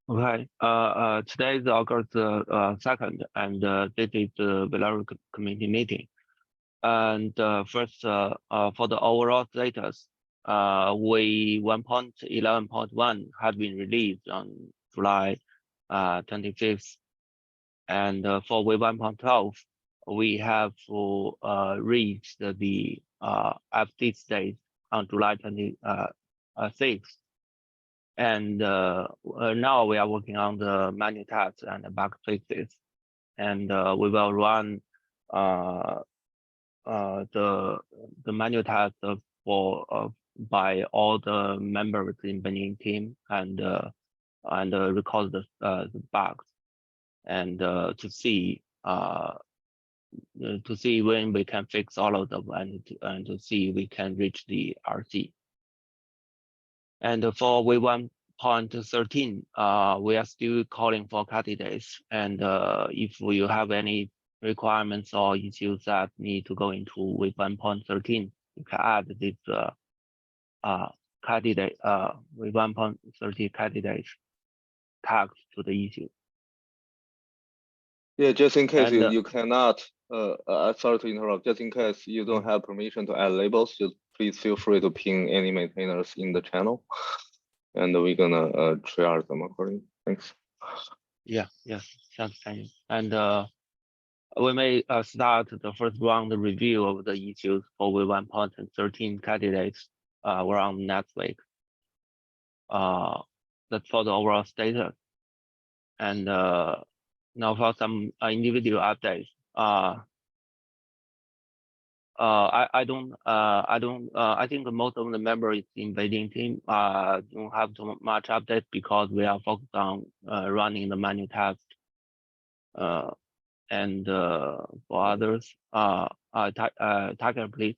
Okay. Today is August 2nd, and this is the Velero committee meeting. And first, for the overall status, we 1.11.1 had been released on July 25th, and for we 1.12, we have reached the FD stage on July 26th. And now we are working on the manual tasks and the bug fixes, and we will run uh, the manual tasks for by all the members in Benin team, and record the bugs, and to see when we can fix all of them, and to see we can reach the RC. And for we 1.13, we are still calling for candidates. And if you have any requirements or issues that need to go into with 1.13, you can add this candidate with 1.30 candidate tags to the issue. Yeah, just in case And, you cannot, sorry to interrupt, just in case you don't have permission to add labels, just please feel free to ping any maintainers in the channel, and we're gonna triage them accordingly. Thanks. yes, thanks, Daniel. And we may start the first round review of the issues for we 1.13 candidates around next week. That's for the overall status. And now for some individual updates. I think most of the members in Beijing team don't have too much update because we are focused on running the manual test. And for others, Tiger, please.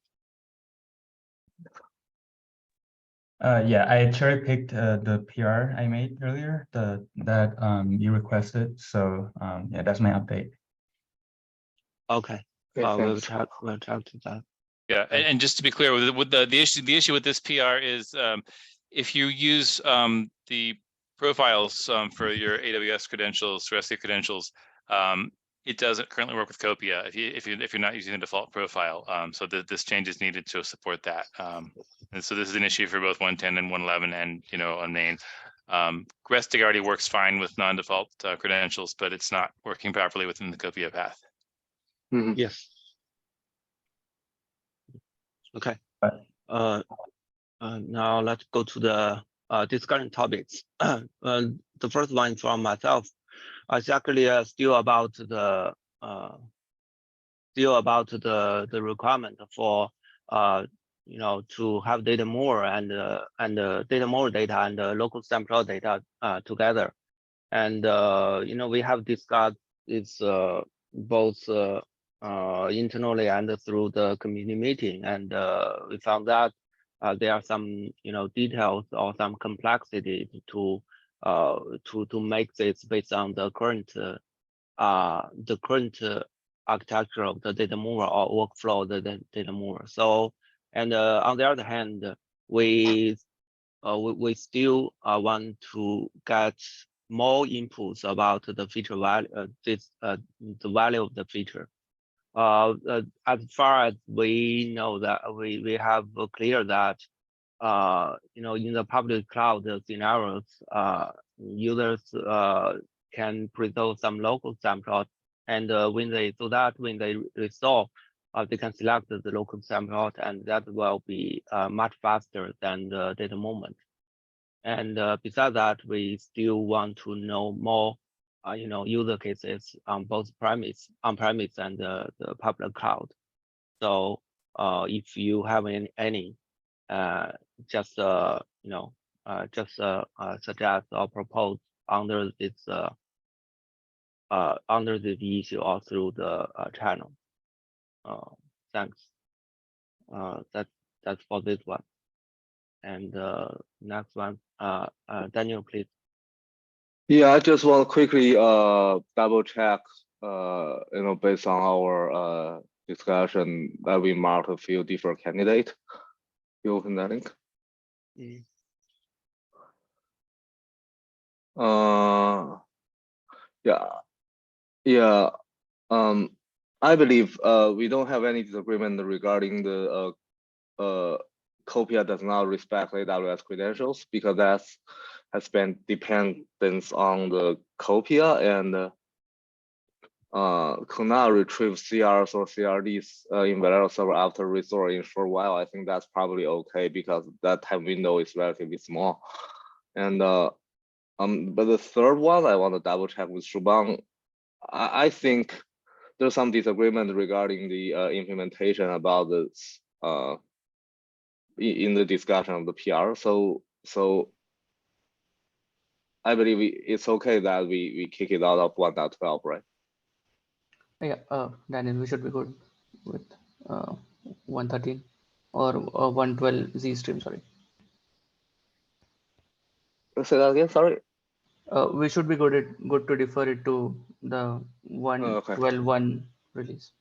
Yeah, I cherry picked the PR I made earlier that you requested. So yeah, that's my update. Okay. We'll check to that. Yeah, and just to be clear, with the issue with this PR is if you use the profiles for your AWS credentials, REST credentials, it doesn't currently work with Copia if you're not using the default profile. So this change is needed to support that. And so this is an issue for both 110 and 111, and on main. REST already works fine with non-default credentials, but it's not working properly within the Copia path. Mm-hmm. Yes. Okay. Now let's go to the discussion topics. The first one from myself is actually still about the requirement for to have data more and data more data and local sample data together. And we have discussed this both internally and through the community meeting, and we found that there are some details or some complexity to make this based on the current architecture of the data mover or workflow of the data mover. So, and on the other hand, we still want to get more inputs about the feature value, the value of the feature. As far as we know, that we have clear that in the public cloud scenarios, users can preserve some local samples, and when they restore, they can select the local sample, and that will be much faster than the data movement. And besides that, we still want to know more, user cases on both on-premise and the public cloud. So if you have any, just suggest or propose under this issue or through the channel. Thanks. That's for this one. And next one, Daniel, please. Yeah, I just want to quickly double check, based on our discussion that we marked a few different candidates. You open that link. Yeah. I believe we don't have any disagreement regarding the Copia does not respect AWS credentials, because that has been dependence on the Copia, and could not retrieve CRs or CRDs in Velero server after restore in short while. I think that's probably okay, because that time window is relatively small. And but the third one, I want to double check with Shubhang. I think there's some disagreement regarding the implementation about this in the discussion of the PR. So I believe it's okay that we kick it out of 1.12, right? Yeah, Daniel, we should be good with 113 or 112 Z stream. Sorry, Say that again. Sorry. we should be good to defer it to the 112.1 release.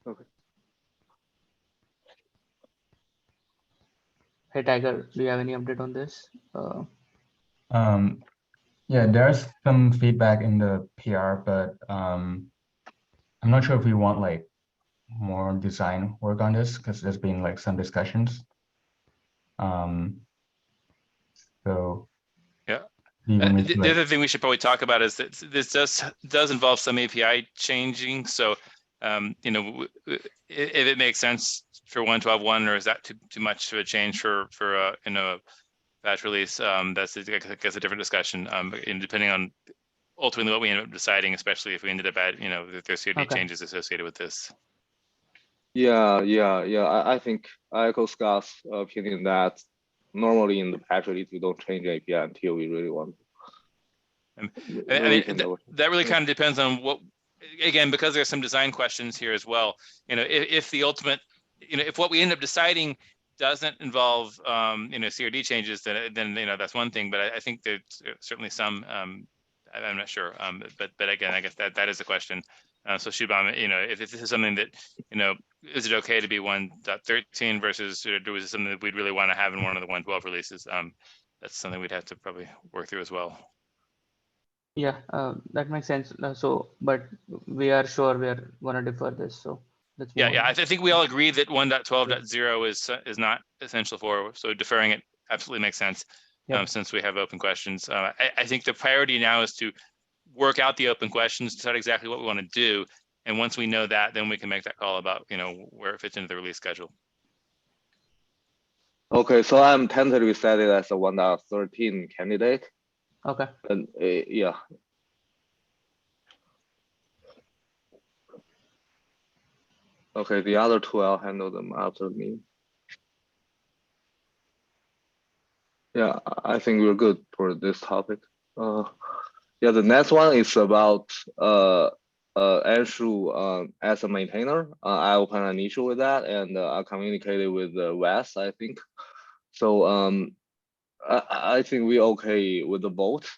Okay. Hey Tiger, do you have any update on this? Yeah, there's some feedback in the PR, but I'm not sure if we want like more design work on this, because there's been like some discussions. So Yeah. even The other thing we should probably talk about is that this does involve some API changing. So, you know, if it makes sense for 1.12.1, or is that too much of a change for you know, patch release? That's, I guess, a different discussion. And depending on ultimately what we end up deciding, especially if we ended up at, you know, if there's COD changes associated with this. Yeah. I think I echo Scott's opinion that normally in the patch release we don't change API until we really want to. I mean, that really kind of depends on what, again, because there's some design questions here as well. You know, if the ultimate, you know, if what we end up deciding doesn't involve, you know, CRD changes, then you know, that's one thing. But I think there's certainly some. I'm not sure, but again, I guess that is the question. So Shubham, you know, if this is something that, you know, is it okay to be 1.13 versus, or is it something that we'd really want to have in one of the 1.12 releases? That's something we'd have to probably work through as well. Yeah, that makes sense. So, but we are sure we are gonna defer this. So let's move on. I think we all agree that 1.12.0 is not essential for, so deferring it absolutely makes sense. Since we have open questions. I think the priority now is to work out the open questions, decide exactly what we want to do. And once we know that, then we can make that call about, you know, where it fits into the release schedule. Okay, so I'm tentatively set it as a 1.13 candidate. Okay. And yeah. Okay, the other two, I'll handle them after me. Yeah, I think we're good for this topic. Yeah, the next one is about Anshu as a maintainer. I opened an issue with that, and I communicated with Wes, I think. So I think we're okay with the vote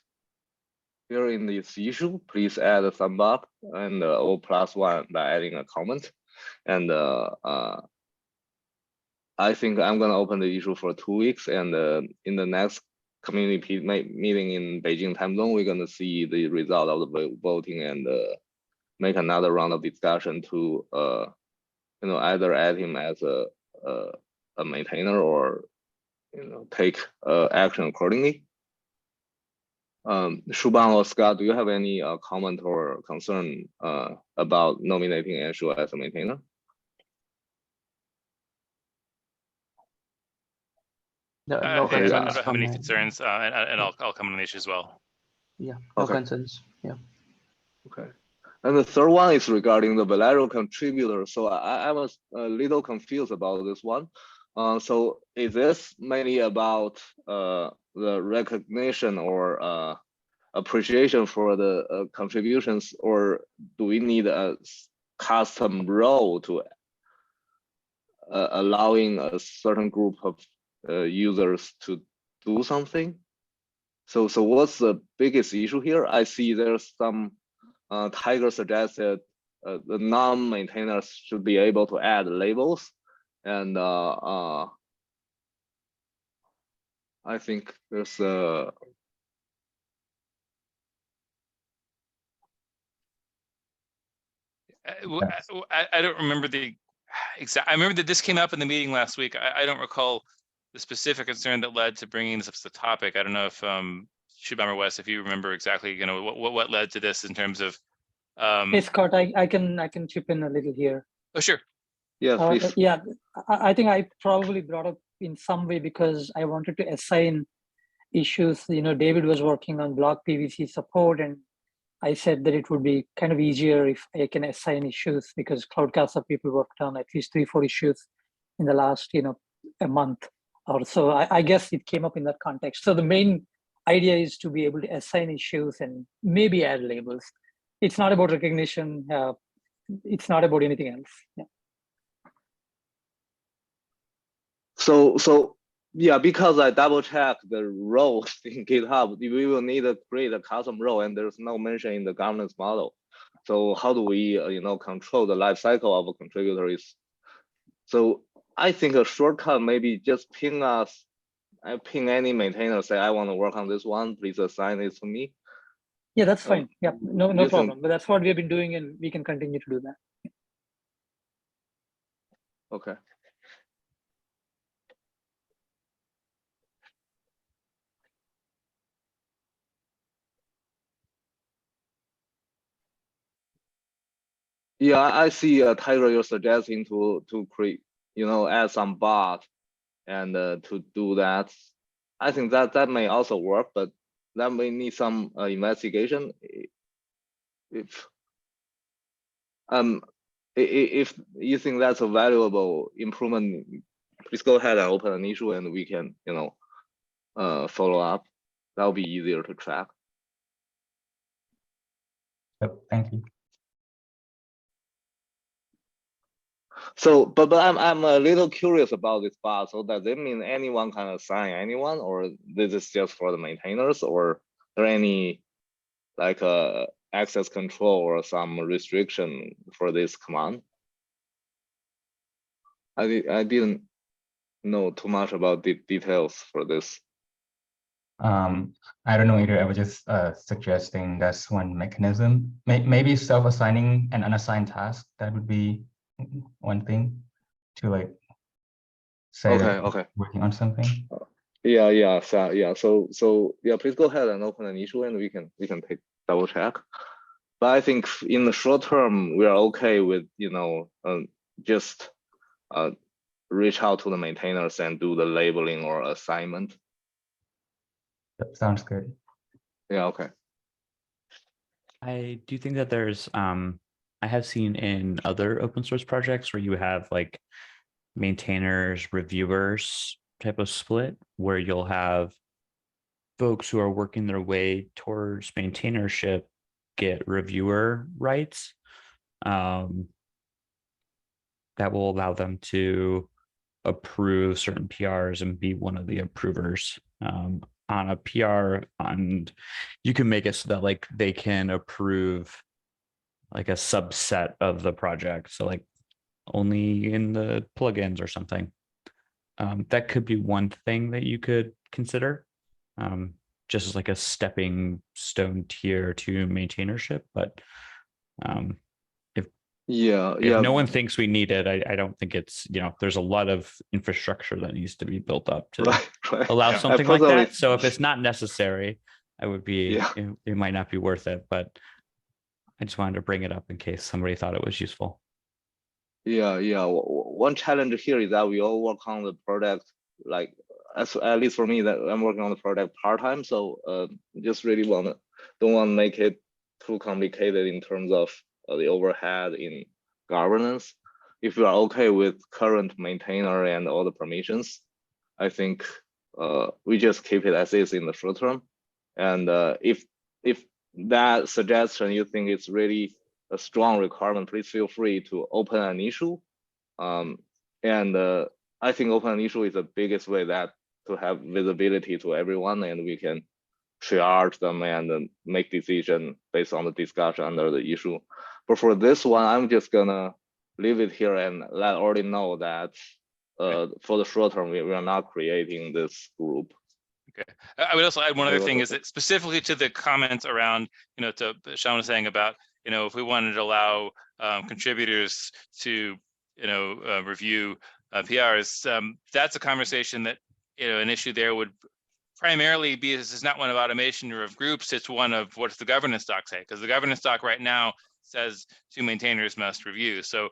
here in this issue. Please add a thumb up and or +1 by adding a comment. And I think I'm gonna open the issue for 2 weeks, and in the next community meeting in Beijing time zone, we're gonna see the result of the voting and make another round of discussion to you know, either add him as a maintainer or, you know, take action accordingly. Shubhang or Scott, do you have any comment or concern about nominating Anshu as a maintainer? No I don't concerns. have any concerns, and I'll come on the issue as well. Yeah, no Okay. concerns. Yeah. Okay. And the third one is regarding the Velero contributor. So I was a little confused about this one. So is this mainly about the recognition or appreciation for the contributions, or do we need a custom role to allowing a certain group of users to do something? So what's the biggest issue here? I see there's some Tiger suggested the non-maintainers should be able to add labels, and I think there's I don't remember the exact. I remember that this came up in the meeting last week. I don't recall the specific concern that led to bringing this up as the topic. I don't know if Shubham or Wes, if you remember exactly, what led to this in terms of. Hey Scott, I can chip in a little here. Oh sure. Yeah, please. Yeah, I think I probably brought up in some way because I wanted to assign issues. David was working on block PVC support, and I said that it would be kind of easier if I can assign issues, because Cloudcaster people worked on at least 3-4 issues in the last, a month or so. I guess it came up in that context. So the main idea is to be able to assign issues and maybe add labels. It's not about recognition. It's not about anything else. Yeah. So yeah, because I double checked the roles in GitHub, we will need to create a custom role, and there's no mention in the governance model. So how do we, control the life cycle of a contributor? So I think a shortcut maybe just ping us. I ping any maintainer, say I want to work on this one. Please assign it to me. Yeah, that's fine. Yeah, no problem. think... But that's what we've been doing, and we can continue to do that. Okay. Yeah, I see, Tyler, you're suggesting to create, add some bot and to do that. I think that may also work, but that may need some investigation. If you think that's a valuable improvement, please go ahead and open an issue, and we can, follow up. That'll be easier to track. Yep, thank you. So, but I'm a little curious about this bot. So does it mean anyone can assign anyone, or this is just for the maintainers, or are there any like access control or some restriction for this command? I didn't know too much about the details for this. I don't know either. I was just suggesting that's one mechanism. Maybe self-assigning an unassigned task. That would be one thing to like say Okay. working on something. Yeah. So yeah, please go ahead and open an issue, and we can take double check. But I think in the short term, we are okay with just reach out to the maintainers and do the labeling or assignment. That sounds good. Yeah. Okay. I do think that there's I have seen in other open source projects where you have like maintainers, reviewers type of split, where you'll have folks who are working their way towards maintainership get reviewer rights. That will allow them to approve certain PRs and be one of the approvers on a PR, and you can make it so that like they can approve like a subset of the project. So like only in the plugins or something. That could be one thing that you could consider, just as like a stepping stone tier to maintainership. But if no one thinks we need it, I don't think it's, there's a lot of infrastructure that needs to be built up to allow something like that. So if it's not necessary, I would be, it might not be worth it, but I just wanted to bring it up in case somebody thought it was useful. Yeah. One challenge here is that we all work on the product, like at least for me, that I'm working on the product part-time. So just really don't want to make it too complicated in terms of the overhead in governance. If you are okay with current maintainer and all the permissions, I think we just keep it as is in the short term. And if that suggestion you think it's really a strong requirement, please feel free to open an issue. And I think open an issue is the biggest way that to have visibility to everyone, and we can triage them and make decision based on the discussion under the issue. But for this one, I'm just gonna leave it here and let already know that for the short term, we are not creating this group. Okay. I would also add one other thing, is that specifically to the comments around, to Sean was saying about if we wanted to allow contributors to, review PRs, that's a conversation that, an issue there would primarily be, this is not one of automation or of groups, it's one of what's the governance doc say, because the governance doc right now says 2 maintainers must review. So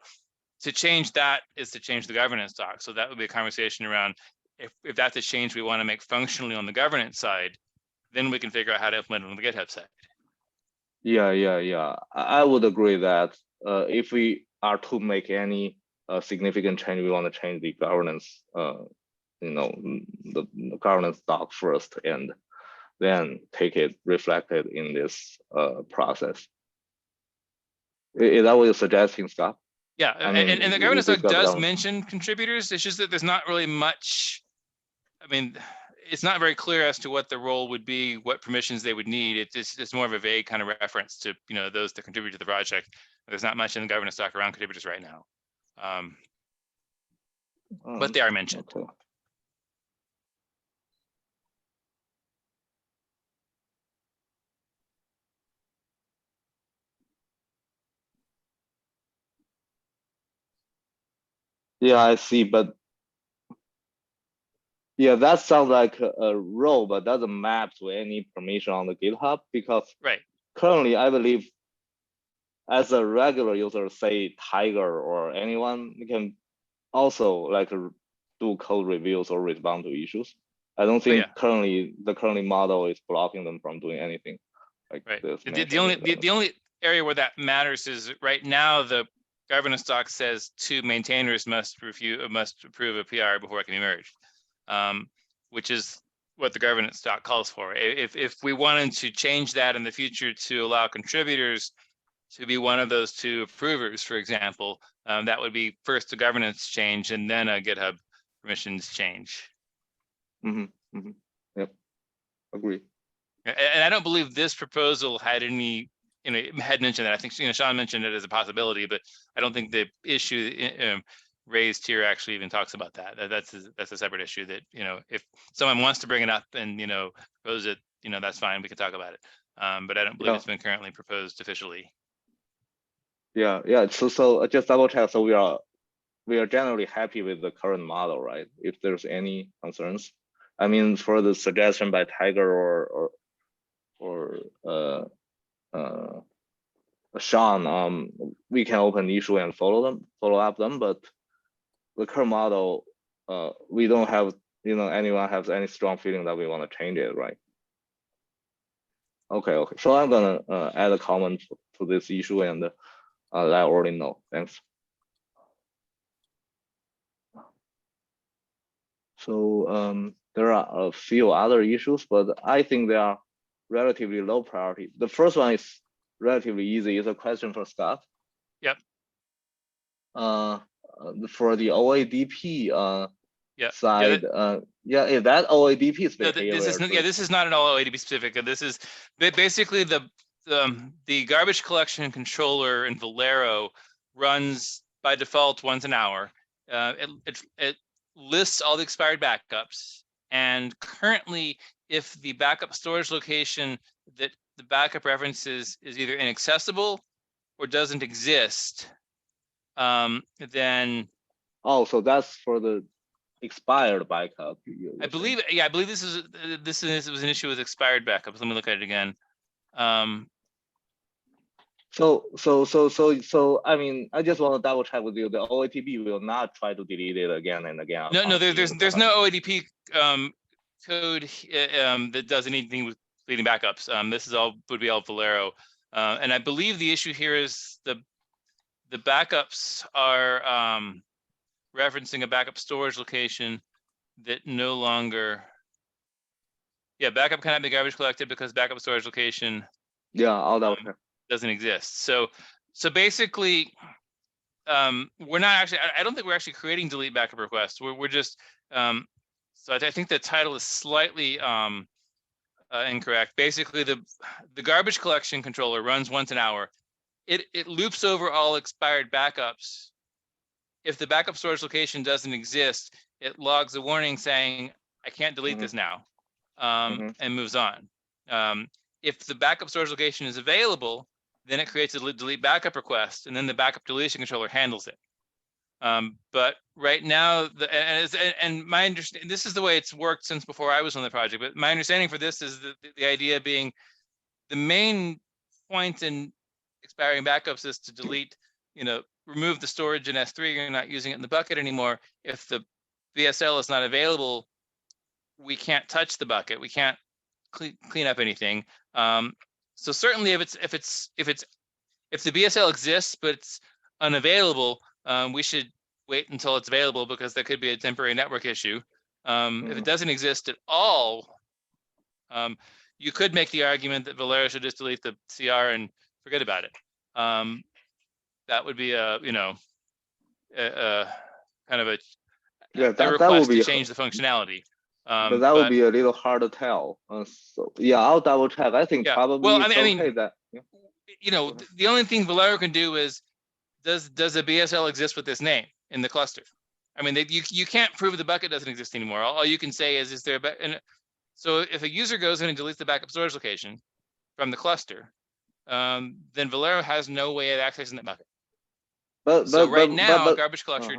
to change that is to change the governance doc. So that would be a conversation around if that's a change we want to make functionally on the governance side, then we can figure out how to implement it on the GitHub side. Yeah. I would agree that if we are to make any significant change, we want to change the governance, the governance doc first, and then take it reflected in this process. Is that what you're suggesting, Scott? Yeah, I mean, and the we governance doc discussed does that. mention contributors. It's just that there's not really much. I mean, it's not very clear as to what the role would be, what permissions they would need. It's more of a vague kind of reference to those that contribute to the project. There's not much in the governance doc around contributors right now, but they are mentioned. Okay. Yeah, I see, but yeah, that sounds like a role, but doesn't map to any permission on the GitHub, because Right. currently I believe as a regular user, say Tiger or anyone, you can also like do code reviews or respond to issues. I don't think the current model is blocking them from doing anything like this. The only area where that matters is right now the governance doc says 2 maintainers must approve a PR before it can be merged, which is what the governance doc calls for. If we wanted to change that in the future to allow contributors to be one of those 2 approvers, for example, that would be first a governance change and then a GitHub permissions change. Yep, agree. And I don't believe this proposal had any, had mentioned that. I think Sean mentioned it as a possibility, but I don't think the issue raised here actually even talks about that. That's a separate issue that, if someone wants to bring it up and propose it, that's fine. We can talk about it. But I don't believe it's been currently proposed officially. Yeah. So just double check. So we are generally happy with the current model, right? If there's any concerns, I mean, for the suggestion by Tiger or Sean, we can open the issue and follow up them. But the current model, we don't have, anyone has any strong feeling that we want to change it, right? Okay. So I'm gonna add a comment to this issue and let already know. Thanks. So there are a few other issues, but I think they are relatively low priority. The first one is relatively easy. It's a question for Scott. Yep. For the OADP side, is that OADP specific? This is not an OADP specific. This is basically the garbage collection controller in Velero runs by default once an hour. It lists all the expired backups, and currently, if the backup storage location that the backup references is either inaccessible or doesn't exist, then so that's for the expired backup. I believe this was an issue with expired backups. Let me look at it again. So I mean, I just want to double check with you. The OATP will not try to delete it again and again. No, there's no OADP code that does anything with deleting backups. This would be all Velero, and I believe the issue here is the backups are referencing a backup storage location that no longer. Yeah, backup cannot be garbage collected because backup storage location. Yeah, all that doesn't exist. So basically, we're not actually. I don't think we're actually creating delete backup requests. We're just. So I think the title is slightly incorrect. Basically, the garbage collection controller runs once an hour. It loops over all expired backups. If the backup storage location doesn't exist, it logs a warning saying, I can't delete this now, and moves on. If the backup storage location is available, then it creates a delete backup request, and then the backup deletion controller handles it. But right now, and my understanding, this is the way it's worked since before I was on the project, but my understanding for this is the idea being the main point in expiring backups is to delete, remove the storage in S3, you're not using it in the bucket anymore. If the BSL is not available, we can't touch the bucket. We can't clean up anything. So certainly if the BSL exists, but it's unavailable, we should wait until it's available because there could be a temporary network issue. If it doesn't exist at all, you could make the argument that Velero should just delete the CR and forget about it. That would be a kind of a request that would be to change the functionality. but that would be a little hard to tell. So yeah, I'll double check. I think probably well, it's okay that. Yeah. The only thing Velero can do is, does a BSL exist with this name in the cluster? I mean, you can't prove the bucket doesn't exist anymore. All you can say is there and so if a user goes in and deletes the backup storage location from the cluster, then Velero has no way of accessing that bucket. So right now, garbage collector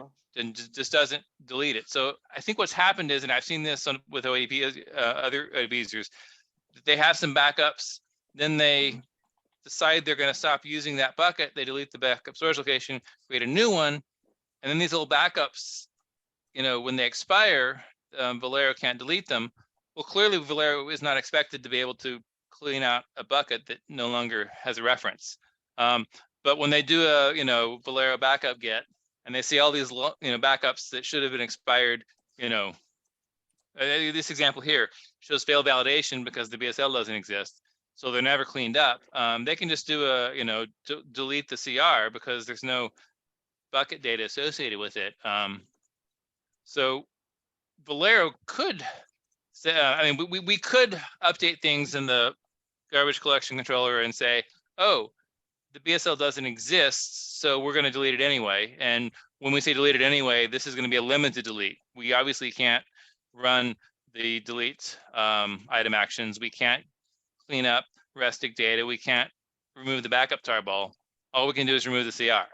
just doesn't delete it. So I think what's happened is, and I've seen this with OAP, other OAP users, they have some backups, then they decide they're going to stop using that bucket. They delete the backup storage location, create a new one, and then these little backups, when they expire, Velero can't delete them. Well, clearly Velero is not expected to be able to clean out a bucket that no longer has a reference. But when they do a Velero backup get, and they see all these backups that should have been expired, this example here shows failed validation because the BSL doesn't exist, so they're never cleaned up. They can just do a delete the CR because there's no bucket data associated with it. So Velero could say, we could update things in the garbage collection controller and say, oh, the BSL doesn't exist, so we're going to delete it anyway. And when we say delete it anyway, this is going to be a limited delete. We obviously can't run the delete item actions. We can't clean up restic data. We can't remove the backup tarball. All we can do is remove the CR.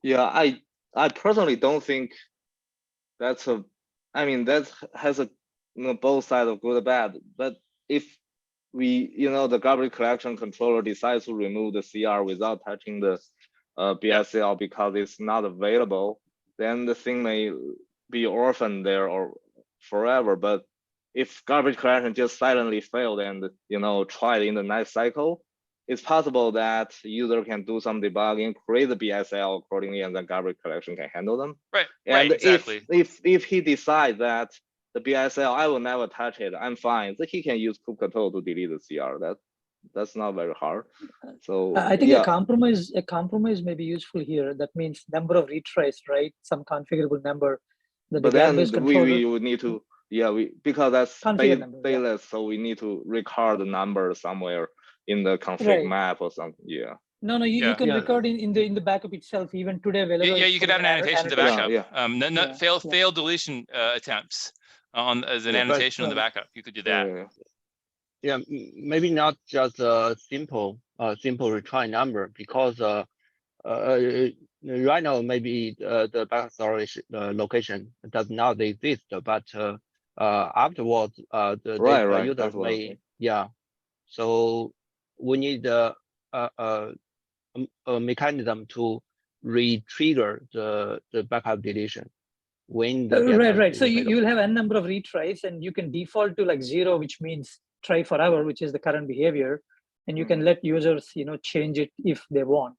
Yeah, I personally don't think that's that has a both sides of good and bad. But if the garbage collection controller decides to remove the CR without touching the BSL because it's not available, then the thing may be orphaned there or forever. But if garbage collection just silently failed and tried in the next cycle, it's possible that the user can do some debugging, create the BSL accordingly, and then garbage collection can handle them. Right. And exactly. if he decides that the BSL, I will never touch it, I'm fine, so he can use kube control to delete the CR. That's not very hard. So I think a compromise may be useful here. That means number of retries, right? Some configurable number. But then we would need to, because that's baseless, so we need to record the number somewhere in the config map or something. Yeah. No, you can record in the backup itself. Even today, you could have an annotation to backup. Failed deletion attempts as an annotation on the backup. You could do that. Yeah, maybe not just a simple retry number, because right now maybe the backup storage location does not exist, but afterwards the user may so we need a mechanism to re-trigger the backup deletion when the right. So you will have n number of retries, and you can default to like 0, which means try forever, which is the current behavior, and you can let users change it if they want.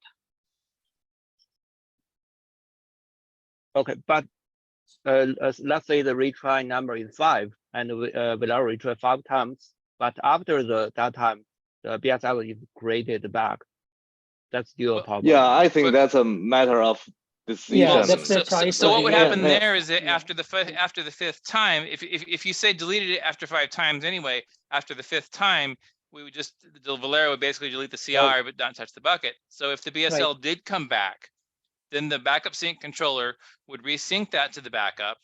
Okay, but let's say the retry number is 5, and Velero retry 5 times, but after that time the BSL is created back. That's still a problem. Yeah, I think that's a matter of decision. So what would happen there is that after the 5th time, if you say deleted it after 5 times anyway, after the 5th time, we would just, the Velero would basically delete the CR but not touch the bucket. So if the BSL did come back, then the backup sync controller would resync that to the backup.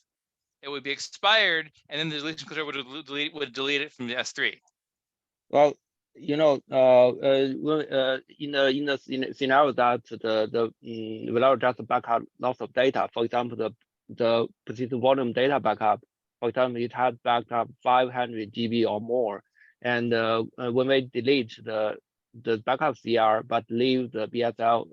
It would be expired, and then the deletion controller would delete it from the S3. Well, you know, in the scenario that the Velero just back up lots of data, for example, the persistent volume data backup, for example, it had backed up 500 GB or more, and when we delete the backup CR but leave the BSL,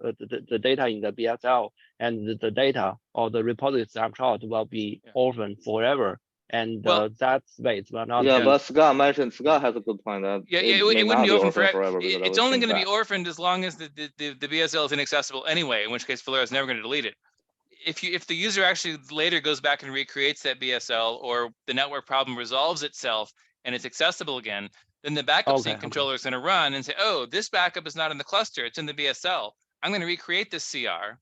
the data in the BSL, and the data or the repository snapshot will be orphaned forever. And Well, that space will not Yeah, be. but Scott has a good point that it may wouldn't not be orphaned orphaned forever. because It's I only was going to be back. orphaned as long as the BSL is inaccessible anyway, in which case Velero is never going to delete it. If the user actually later goes back and recreates that BSL, or the network problem resolves itself and it's accessible again, then the backup sync controller is going to run and say, oh, this backup is not in the cluster, it's in the BSL. I'm going to recreate this CR.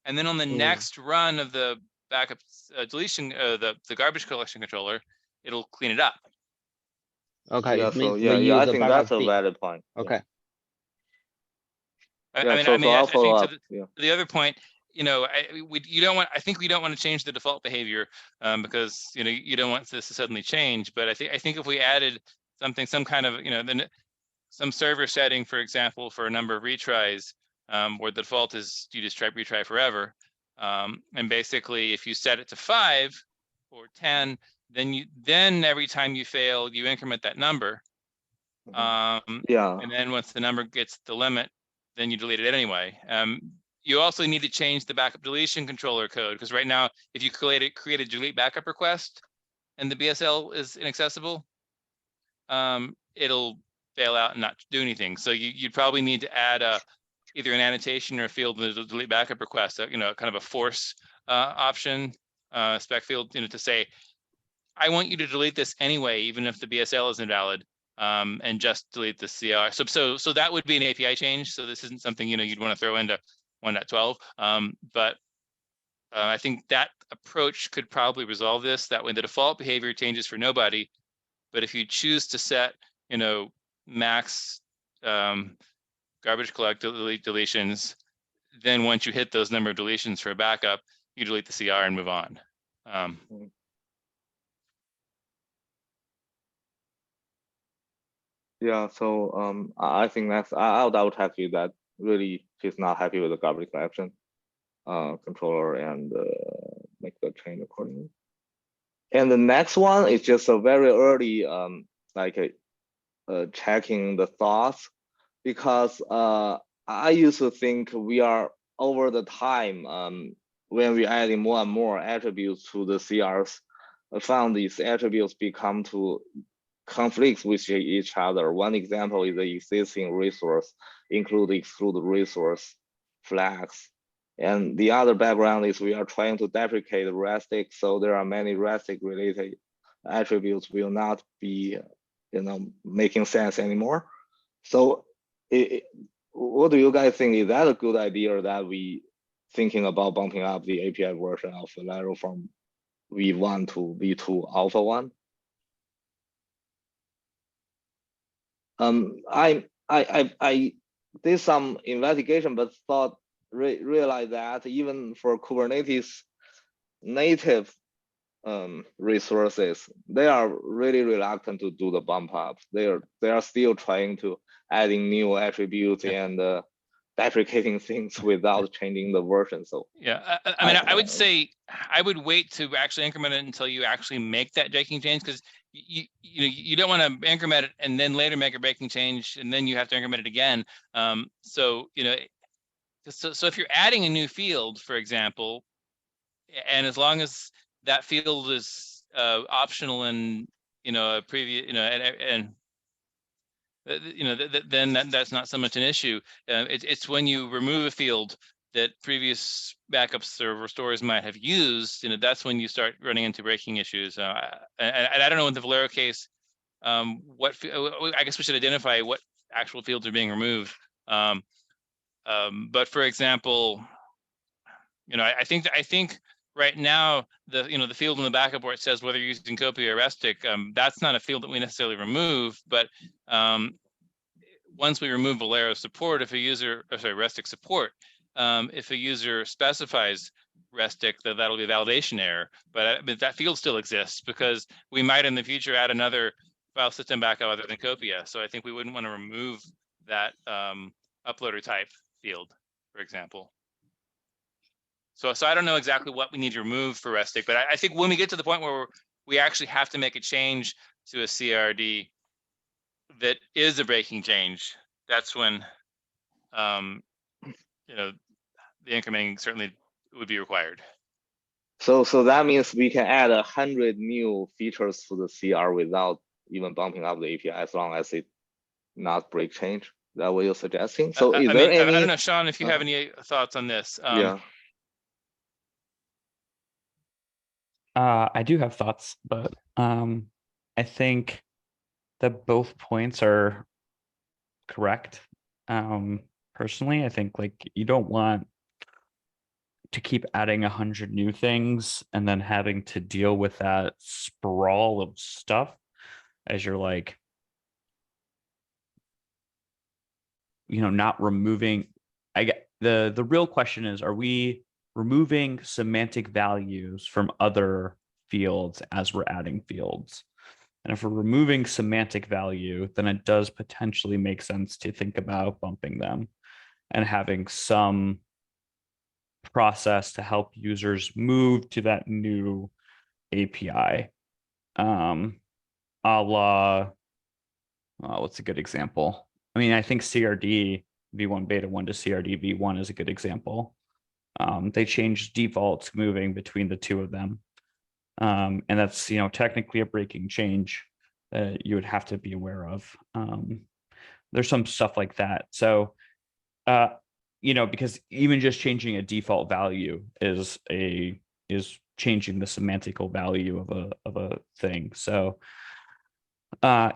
And then on the next run of the backup deletion, the garbage collection controller, it'll clean it up. Okay. Yeah, It so means yeah, I think backup that's a sync. valid point. Okay. Yeah, I mean, I'll I follow think up. Yeah. the other point, you know, you don't want. I think we don't want to change the default behavior because you know you don't want this to suddenly change. But I think if we added something, some kind of some server setting, for example, for a number of retries, where the default is you just retry forever, and basically if you set it to 5 or 10, then every time you fail, you increment that number. Yeah. And then once the number gets the limit, then you delete it anyway. You also need to change the backup deletion controller code, because right now, if you create a delete backup request and the BSL is inaccessible, it'll fail out and not do anything. So you'd probably need to add either an annotation or a field in the delete backup request, kind of a force option spec field, to say, I want you to delete this anyway, even if the BSL is invalid. And just delete the CR. So that would be an API change. So this isn't something you'd want to throw into 1.12. But I think that approach could probably resolve this. That way, the default behavior changes for nobody. But if you choose to set, max garbage collect delete deletions, then once you hit those number of deletions for a backup, you delete the CR and move on. Yeah, so I think I'll double check you that really she's not happy with the garbage collection controller and make the change accordingly. And the next one is just a very early checking the thoughts, because I used to think we are over the time when we're adding more and more attributes to the CRs, I found these attributes become to conflicts with each other. One example is the existing resource include exclude resource flags. And the other background is we are trying to deprecate RESTIC, so there are many RESTIC related attributes will not be making sense anymore. So what do you guys think? Is that a good idea that we thinking about bumping up the API version of Velero from V1 to V2 Alpha 1? I did some investigation, but realized that even for Kubernetes native resources, they are really reluctant to do the bump up. They are still trying to adding new attributes and deprecating things without changing the version. So yeah, I mean, I would say I would wait to actually increment it until you actually make that breaking change, because you don't want to increment it and then later make a breaking change and then you have to increment it again. So if you're adding a new field, for example, and as long as that field is optional in a previous then that's not so much an issue. It's when you remove a field that previous backups or restores might have used, that's when you start running into breaking issues. And I don't know in the Velero case, I guess we should identify what actual fields are being removed. But for example, I think right now the field in the backup where it says whether you're using copy or RESTIC, that's not a field that we necessarily remove, but once we remove Velero support, if a user, RESTIC support, if a user specifies RESTIC, that'll be a validation error, but that field still exists because we might in the future add another file system backup other than Copia. So I think we wouldn't want to remove that uploader type field, for example. So I don't know exactly what we need to remove for Restic, but I think when we get to the point where we actually have to make a change to a CRD that is a breaking change, that's when you know, the incrementing certainly would be required. So that means we can add 100 new features to the CR without even bumping up the API, as long as it not break change. Is that what you're suggesting? So is there any? I don't know, Sean, if you have any thoughts on this. Yeah. I do have thoughts, but I think that both points are correct. Personally, I think like you don't want to keep adding 100 new things and then having to deal with that sprawl of stuff as you're like, not removing. I get the real question is, are we removing semantic values from other fields as we're adding fields? And if we're removing semantic value, then it does potentially make sense to think about bumping them and having some process to help users move to that new API. A la, what's a good example? I mean, I think CRD v1 beta 1 to CRD v1 is a good example. They changed defaults moving between the two of them. And that's, technically a breaking change that you would have to be aware of. There's some stuff like that. So, because even just changing a default value is changing the semantical value of a thing. So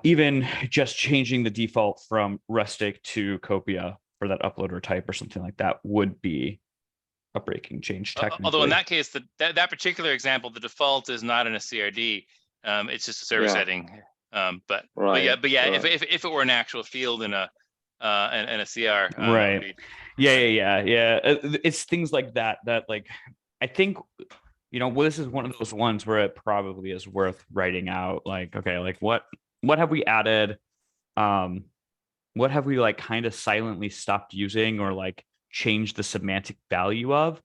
even just changing the default from Rustic to Copia for that uploader type or something like that would be a breaking change technically. Although in that case, that particular example, the default is not in a CRD. It's just a server setting. But yeah, right. If it were an actual field in a CR, right? Yeah. It's things like that like I think this is one of those ones where it probably is worth writing out. Like, okay, like what have we added? What have we like kind of silently stopped using or like changed the semantic value of?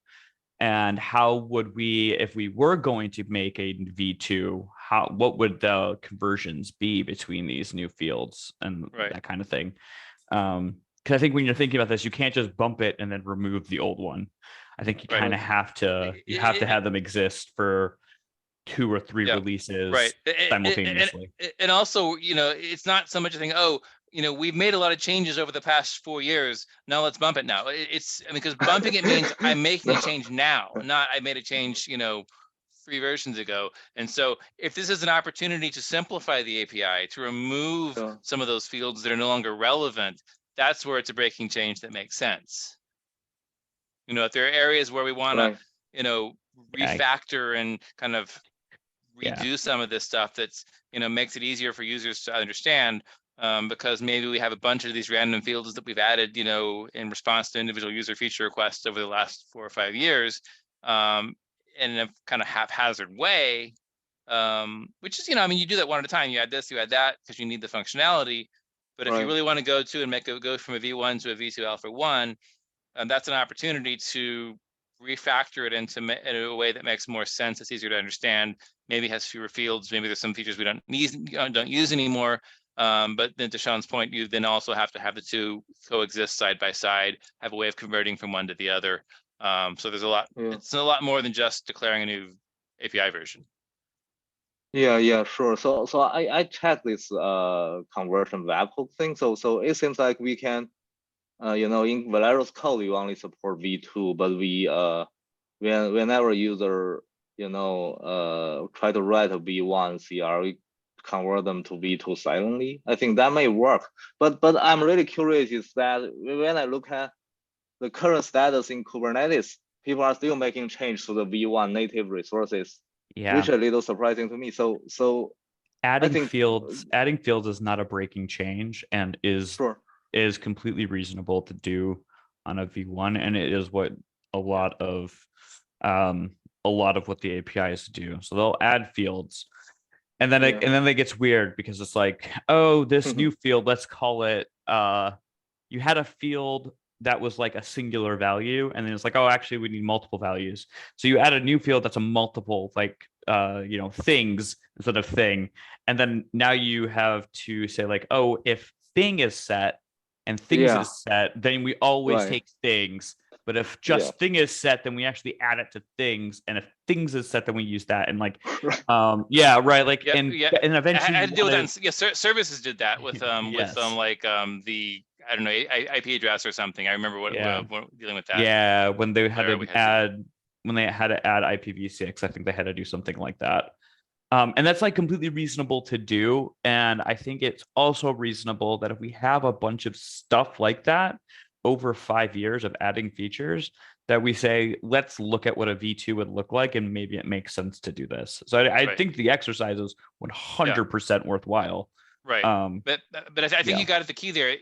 And how would we, if we were going to make a V2, what would the conversions be between these new fields and that kind of thing? Because I think when you're thinking about this, you can't just bump it and then remove the old one. I think you kind of have to have them exist for 2 or 3 releases simultaneously. And also, it's not so much a thing, we've made a lot of changes over the past 4 years. Now let's bump it now. Because bumping it means I'm making a change now, not I made a change, 3 versions ago. And so if this is an opportunity to simplify the API, to remove some of those fields that are no longer relevant, that's where it's a breaking change that makes sense. If there are areas where we want to, refactor and kind of redo some of this stuff that's, makes it easier for users to understand, because maybe we have a bunch of these random fields that we've added, in response to individual user feature requests over the last 4 or 5 years, in a kind of haphazard way, which is, you do that one at a time. You add this, you add that, because you need the functionality. But if you really want to go to and go from a V1 to a V2 Alpha 1, that's an opportunity to refactor it in a way that makes more sense. It's easier to understand. Maybe has fewer fields. Maybe there's some features we don't use anymore. But then to Sean's point, you then also have to have the two coexist side by side, have a way of converting from one to the other. So there's a lot. It's a lot more than just declaring a new API version. Yeah, sure. So I checked this conversion webhook thing. So it seems like we can, in Velero's code, we only support V2, but we whenever user try to write a V1 CR, we convert them to V2 silently. I think that may work. But I'm really curious is that when I look at the current status in Kubernetes, people are still making change to the V1 native resources. Which is a little surprising to me. So adding fields is not a breaking change and is completely reasonable to do on a V1, and it is what a lot of what the APIs do. So they'll add fields, And then Yeah. and then it gets weird because it's like, oh, this new field, let's call it you had a field that was like a singular value, and then it's like, oh, actually we need multiple values. So you add a new field that's a multiple, like things instead of thing. And then now you have to say like, oh, if thing is set and things Yeah. is set, then we always Right. take things. But if just Yeah. thing is set, then we actually add it to things. And if things is set, then we use that. And like, Right. yeah, right. Like, Yeah, and yeah. and I eventually had to you deal with wanna- that. Yeah, services did that with Yes. like the I don't know IP address or something. I remember Yeah. dealing with that. Yeah, when they had Velero, to we had add when they had to add IPv6, I think they had to do something like that. And that's like completely reasonable to do. And I think it's also reasonable that if we have a bunch of stuff like that over 5 years of adding features, that we say, let's look at what a V2 would look like, and maybe it makes sense to do this. So I Right. think the exercise is 100% worthwhile. Right. But I think yeah. you got at the key there.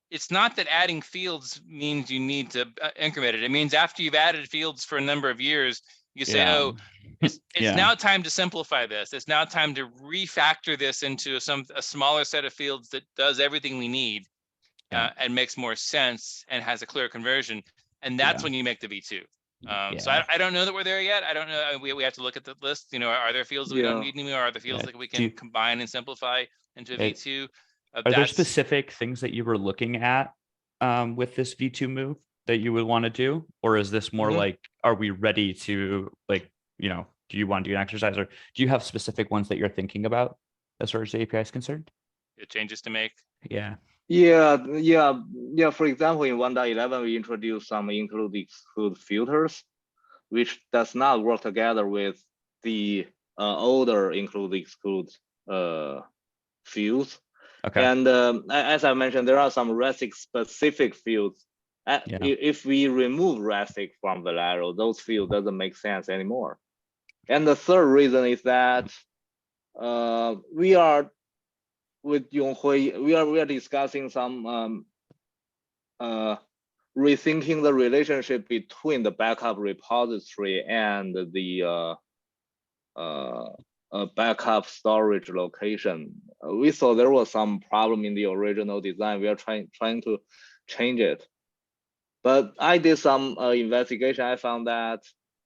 It's not that adding fields means you need to increment it. It means after you've added fields for a number of years, you say, Yeah. oh, it's Yeah. now time to simplify this. It's now time to refactor this into a smaller set of fields that does everything we need Yeah. and makes more sense and has a clear conversion. And that's Yeah. when you make the V2. So Yeah. I don't know that we're there yet. I don't know. We have to look at the list. You know, are there fields that we don't Yeah. need anymore? Are there fields Yeah. that we Do can you- combine and simplify into a It- V2? Are there That's specific things that you were looking at with this V2 move that you would want to do? Or is this more Mhm. like, are we ready to like, do you want to do an exercise, or do you have specific ones that you're thinking about as far as the API is concerned? changes to make. Yeah. Yeah. For example, in 1.11, we introduced some include exclude filters, which does not work together with the older include exclude fields. Okay. And as I mentioned, there are some REST specific fields. Yeah. If we remove REST from Velero, those fields doesn't make sense anymore. And the third reason is that we are with Yonghui, we are discussing some rethinking the relationship between the backup repository and the backup storage location. We saw there was some problem in the original design. We are trying to change it. But I did some investigation. I found that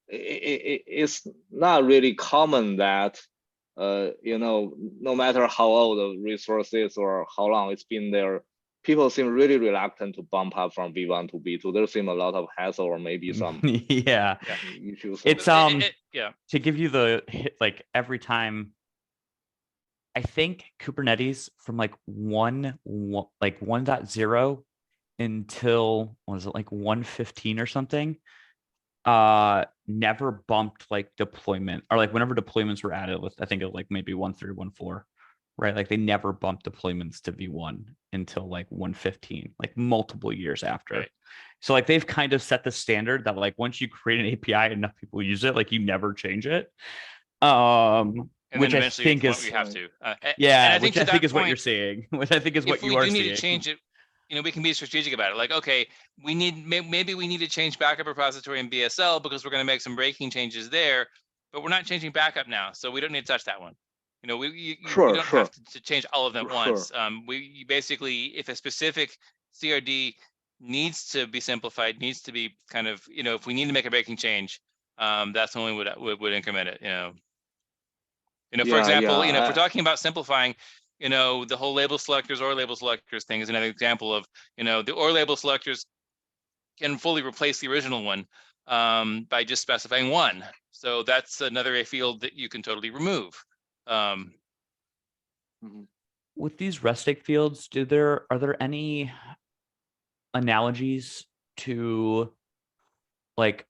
it's not really common that no matter how old the resource is or how long it's been there, people seem really reluctant to bump up from V1 to V2. There seem a lot of hassle or maybe some Yeah. issues. It's Yeah. to give you the hit, like every time. I think Kubernetes from like 1.0 until what was it, like 1.15 or something, never bumped like deployment, or like whenever deployments were added with, I think it was like maybe 1.3, 1.4, right? Like they never bumped deployments to V1 until like 1.15, like multiple years after. Right. So like they've kind of set the standard that like once you create an API, enough people use it, like you never change it. And Which then I eventually think we is have to. yeah, and I think which I think to is that what you're point, seeing. Which I think is what if you we are do need seeing. to change it, we can be strategic about it. Like, okay, maybe we need to change backup repository in BSL because we're going to make some breaking changes there, but we're not changing backup now, so we don't need to touch that one. We don't have to change all of them at once. We basically, if a specific CRD needs to be simplified, needs to be kind of, if we need to make a breaking change, that's when we would increment it. For example, if we're talking about simplifying, the whole label selectors or label selectors thing is another example of, the or label selectors can fully replace the original one by just specifying one. So that's another field that you can totally remove. With these rustic fields, are there any analogies to like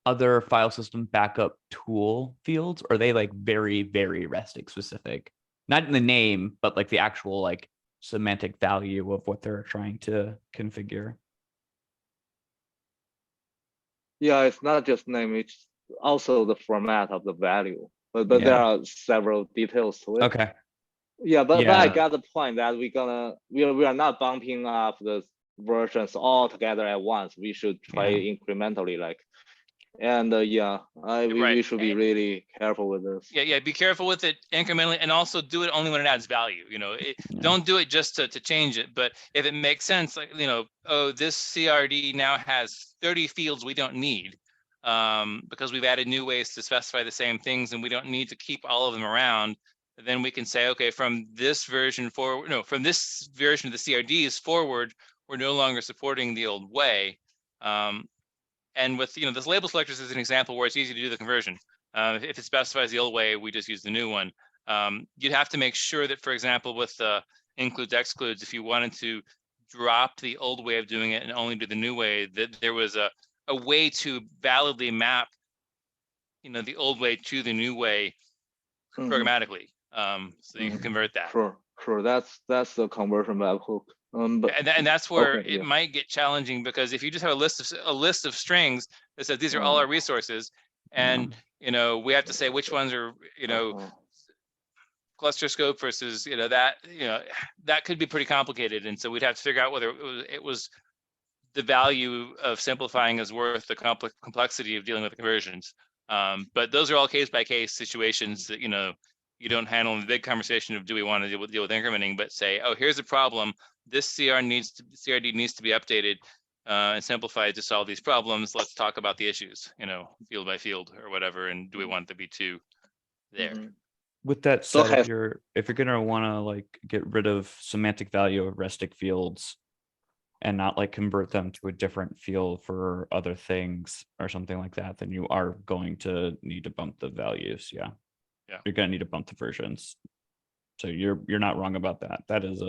other file system backup tool fields? Or are they like very, very rustic specific? Not in the name, but like the actual like semantic value of what they're trying to configure. Yeah, it's not just name, it's also the format of the value. But there are several details to it. Okay. Yeah, but I got the point that we are not bumping up the versions all together at once. We should try incrementally, like And yeah, we Right. should be really careful with this. Yeah, be careful with it incrementally, and also do it only when it adds value. You know, Yeah. don't do it just to change it, but if it makes sense, like, you know, oh, this CRD now has 30 fields we don't need, because we've added new ways to specify the same things, and we don't need to keep all of them around. Then we can say, okay, from this version forward, no, from this version of the CRDs forward, we're no longer supporting the old way. And with, you know, this label selectors is an example where it's easy to do the conversion. If it specifies the old way, we just use the new one. You'd have to make sure that, for example, with includes excludes, if you wanted to drop the old way of doing it and only do the new way, that there was a way to validly map, you know, the old way to the new way programmatically. So you can convert that. Sure. That's the conversion webhook. But And that's where okay, it yeah. might get challenging, because if you just have a list of strings that says these are all our resources, and you know, we have to say which ones are, you know, cluster scope versus, you know, that could be pretty complicated. And so we'd have to figure out whether it was the value of simplifying is worth the complexity of dealing with the conversions. But those are all case by case situations that, you know, you don't handle in the big conversation of do we want to deal with incrementing, but say, oh, here's a problem. This CRD needs to be updated and simplified to solve these problems. Let's talk about the issues, you know, field by field or whatever. And do we want the B2 there? With that said, Okay. if you're gonna want to like get rid of semantic value of restic fields and not like convert them to a different field for other things or something like that, then you are going to need to bump the values. Yeah. You're gonna need to bump the versions. So you're not wrong about that. That is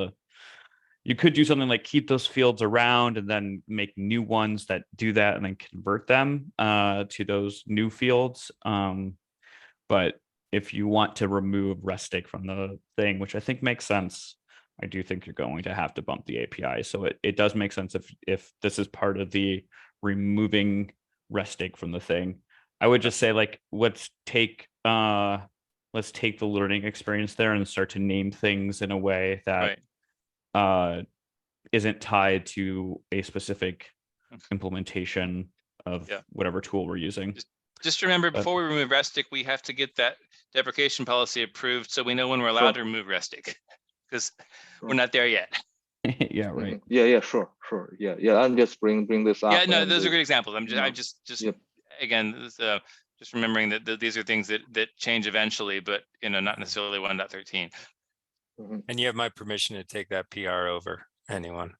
you could do something like keep those fields around and then make new ones that do that and then convert them to those new fields. But if you want to remove restic from the thing, which I think makes sense, I do think you're going to have to bump the API. So it does make sense if this is part of the removing restic from the thing. I would just say, like, let's take the learning experience there and start to name things in a way that isn't tied to a specific implementation of whatever tool we're using. Just remember, before we remove restic, we have to get that deprecation policy approved so we know when we're allowed to remove restic, because we're not there yet. Yeah, right. Yeah, sure. Yeah, I'm just bring this up. Yeah, no, those are good examples. I'm just again, just remembering that these are things that change eventually, but, you know, not necessarily 1.13. And you have my permission to take that PR over anyone.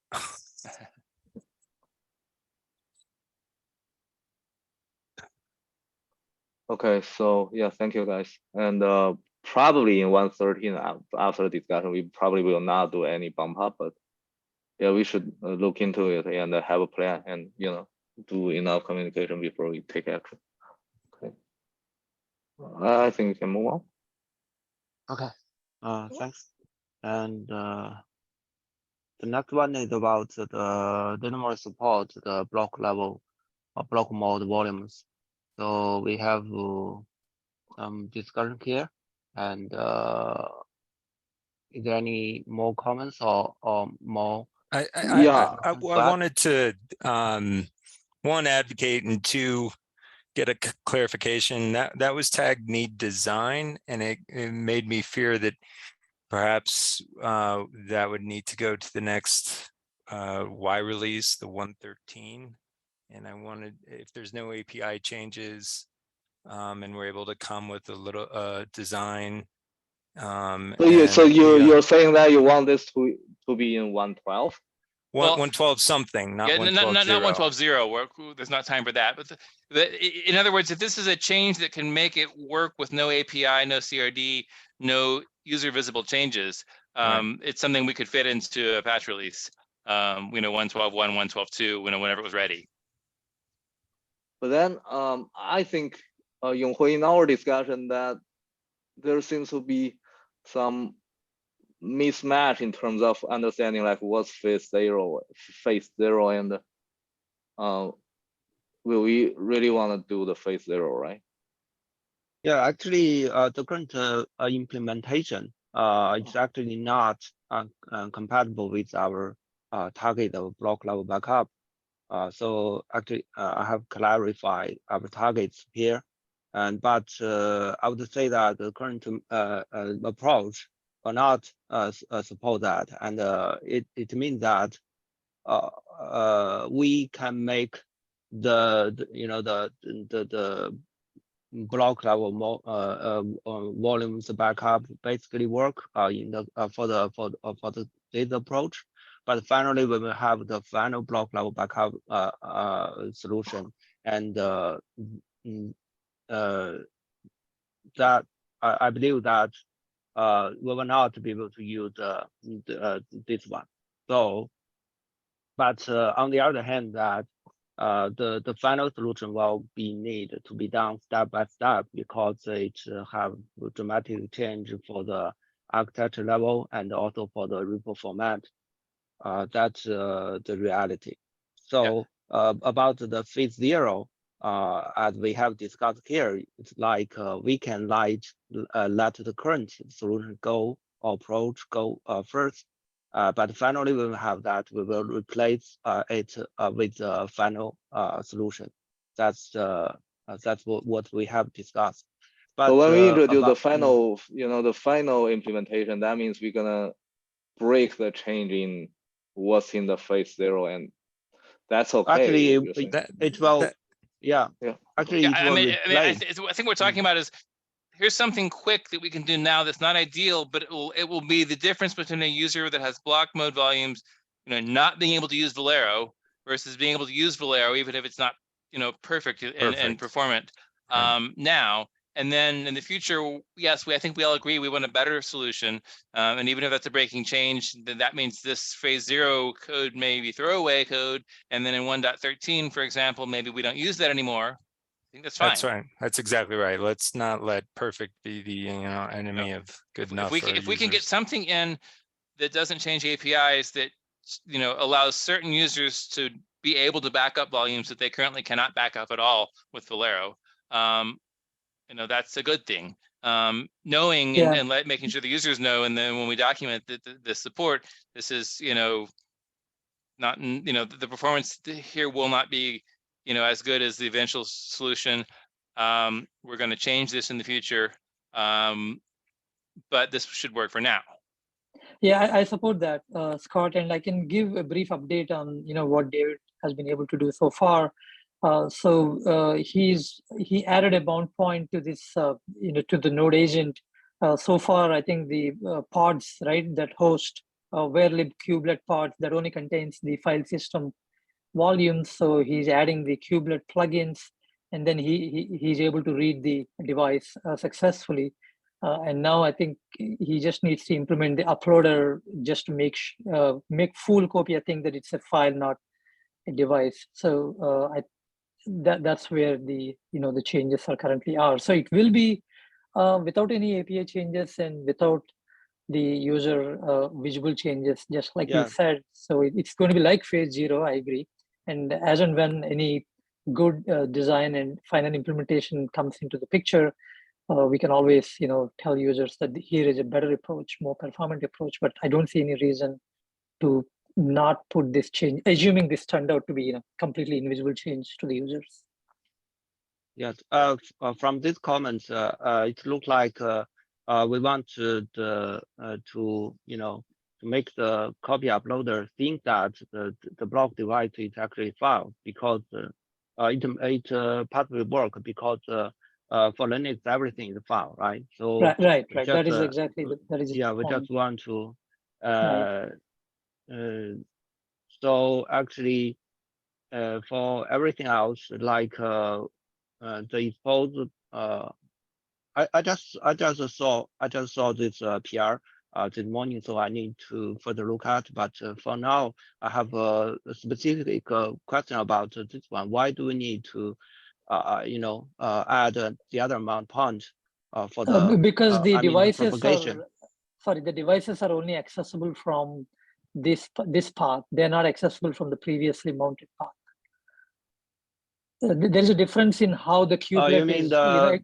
Okay, so yeah, thank you guys. And probably in 1.13 after the discussion, we probably will not do any bump up, but yeah, we should look into it and have a plan and, you know, do enough communication before we take action. Okay. I think we can move on. Okay. Thanks. And the next one is about the dynamic support, the block level or block mode volumes. So we have some discussion here, and is there any more comments or more? I wanted to one, advocate, and two, get a clarification. That was tagged need design, and it made me fear that perhaps that would need to go to the next Y release, the 1.13. And I wanted, if there's no API changes, and we're able to come with a little design. So you're saying that you want this to be in 1.12? 1.12 something, not 1.12.0. Not 1.12.0, where there's not time for that. But in other words, if this is a change that can make it work with no API, no CRD, no user visible changes, it's something we could fit into a patch release. 1.12.1, 1.12.2, whenever it was ready. But then I think, Yonghui, in our discussion, that there seems to be some mismatch in terms of understanding, like what's phase zero, and will we really want to do the phase zero, right? Yeah, actually, the current implementation is actually not compatible with our target of block level backup. So actually, I have clarified our targets here, but I would say that the current approach will not support that, and it means that we can make the block level volumes backup basically work in the for the data approach, but finally we will have the final block level backup solution, and that I believe that we will not be able to use this one. So, but on the other hand, that the final solution will be need to be done step by step because it have dramatic change for the architecture level and also for the report format. That's the reality. So about the phase 0, as we have discussed here, it's like we can let the current solution go or approach go first. But finally, we will have that. We will replace it with the final solution. That's what we have discussed. But so when we introduce about, the final, the final implementation, that means we're gonna break the change in what's in the phase 0, and that's okay. Actually, it will. that- Yeah. Actually, it will replace. I think we're talking about is here's something quick that we can do now that's not ideal, but it will be the difference between a user that has block mode volumes, not being able to use Velero versus being able to use Velero, even if it's not, perfect and performant now. And then in the future, yes, I think we all agree we want a better solution. And even if that's a breaking change, then that means this phase 0 code may be throwaway code. And then in 1.13, for example, maybe we don't use that anymore. I think that's fine. That's right. That's exactly right. Let's not let perfect be the enemy of good enough. If we can get something in that doesn't change APIs that allows certain users to be able to back up volumes that they currently cannot back up at all with Velero, that's a good thing. Knowing and making sure the users know, and then when we document the support, this is not the performance here will not be as good as the eventual solution. We're going to change this in the future, but this should work for now. Yeah, I support that, Scott, and I can give a brief update on what David has been able to do so far. He added a bound point to this, to the node agent. So far, I think the pods, right, that host Velero kubelet pods that only contains the file system volumes. So he's adding the kubelet plugins, and then he's able to read the device successfully. And now I think he just needs to implement the uploader just to make full copy. I think that it's a file, not a device. So that's where the the changes are currently are. So it will be without any API changes and without the user visible changes, just like you said. So it's going to be like phase 0. I agree. And as and when any good design and final implementation comes into the picture, we can always tell users that here is a better approach, more performant approach. But I don't see any reason to not put this change, assuming this turned out to be completely invisible change to the users. Yes. From these comments, it looked like we want to make the copy uploader think that the block device is actually a file, because it partly work because for Linux everything is a file, right? So right. That is exactly that is. Yeah, we just want to. So actually, for everything else, like the expose, I just saw this PR this morning, so I need to further look at. But for now, I have a specific question about this one. Why do we need to, add the other amount point for the because the devices are the devices are only accessible from this path. They're not accessible from the previously mounted path. There's a difference in how the kubelet is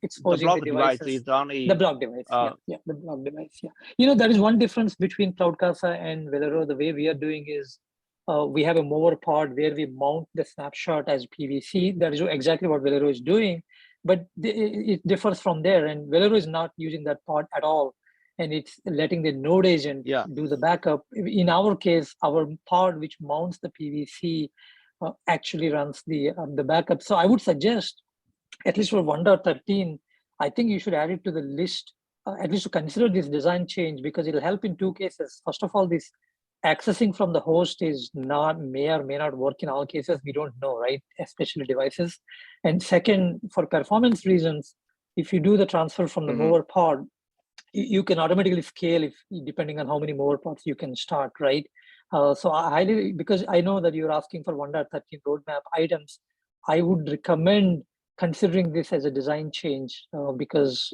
exposing the devices. Device is only the block device. The block device. There is one difference between Cloud Casa and Velero. The way we are doing is we have a mover pod where we mount the snapshot as PVC. That is exactly what Velero is doing, but it differs from there. And Velero is not using that pod at all, and it's letting the node agent do the backup. In our case, our pod which mounts the PVC actually runs the backup. So I would suggest, at least for 1.13, I think you should add it to the list, at least to consider this design change, because it'll help in two cases. First of all, this accessing from the host is may or may not work in all cases. We don't know, right? Especially devices. And second, for performance reasons, if you do the transfer from the mover pod, you can automatically scale if depending on how many mover pods you can start, right? So I highly, because I know that you're asking for 1.13 roadmap items, I would recommend considering this as a design change, because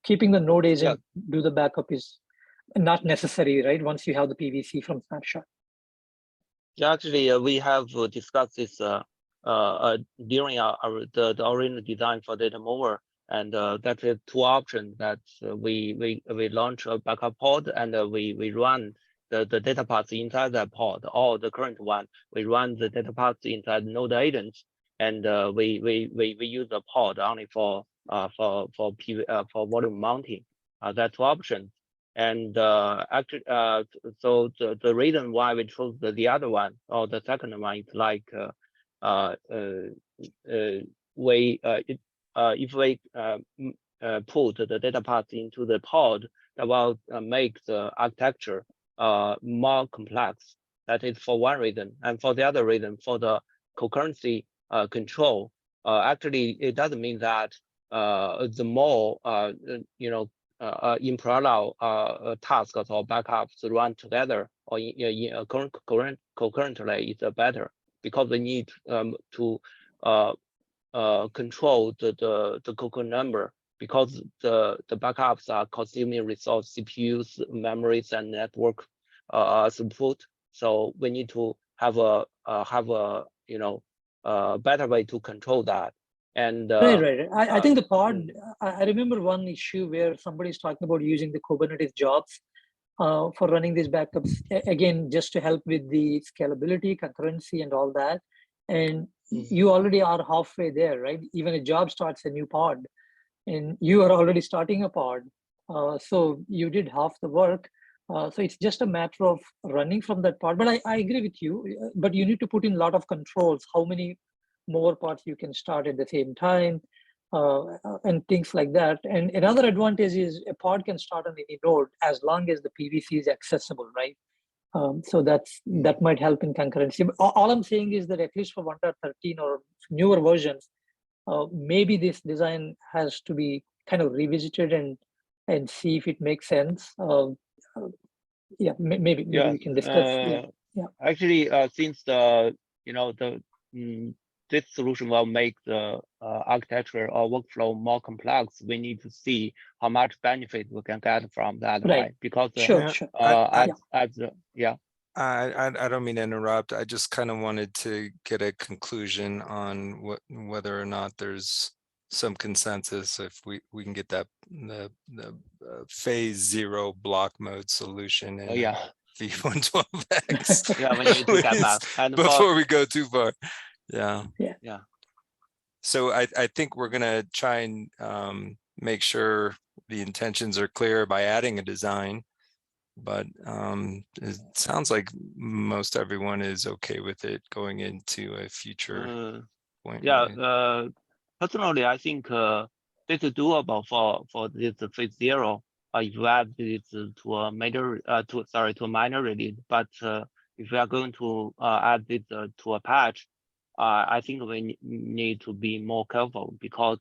keeping the node agent do the backup is not necessary, right? Once you have the PVC from snapshot. Yeah, actually, we have discussed this during the original design for data mover, and that's two options that we launch a backup pod, and we run the data paths inside that pod, or the current one we run the data paths inside node agent, and we use the pod only for volume mounting. That's two options. And actually, so the reason why we chose the other one, or the second one, is like if we put the data path into the pod, that will make the architecture more complex. That is for one reason. And for the other reason, for the concurrency control, actually it doesn't mean that the more in parallel tasks or backups run together or in concurrently is better, because we need to control the concurrent number, because the backups are consuming resource, CPUs, memories, and network throughput. So we need to have a better way to control that. And right. I think the pod, I remember one issue where somebody's talking about using the Kubernetes jobs for running these backups, again, just to help with the scalability, concurrency, and all that. And you already are halfway there, right? Even a job starts a new pod, and you are already starting a pod. So you did half the work. So it's just a matter of running from that pod. But I agree with you, but you need to put in a lot of controls, how many more pods you can start at the same time, and things like that. And another advantage is a pod can start on any node as long as the PVC is accessible, right? So that might help in concurrency. But all I'm saying is that at least for 1.13 or newer versions, maybe this design has to be kind of revisited and see if it makes sense. Maybe we can discuss. Actually, since this solution will make the architecture or workflow more complex, we need to see how much benefit we can get from that, right? Because sure. I don't mean to interrupt. I just kind of wanted to get a conclusion on whether or not there's some consensus if we can get that the phase 0 block mode solution in V112X. Yeah, we need to get that. And before we go too far. Yeah. So I think we're gonna try and make sure the intentions are clear by adding a design, but it sounds like most everyone is okay with it going into a future point. Personally, I think this is doable for this phase 0. If you add this to a minor release, but if we are going to add this to a patch, I think we need to be more careful, because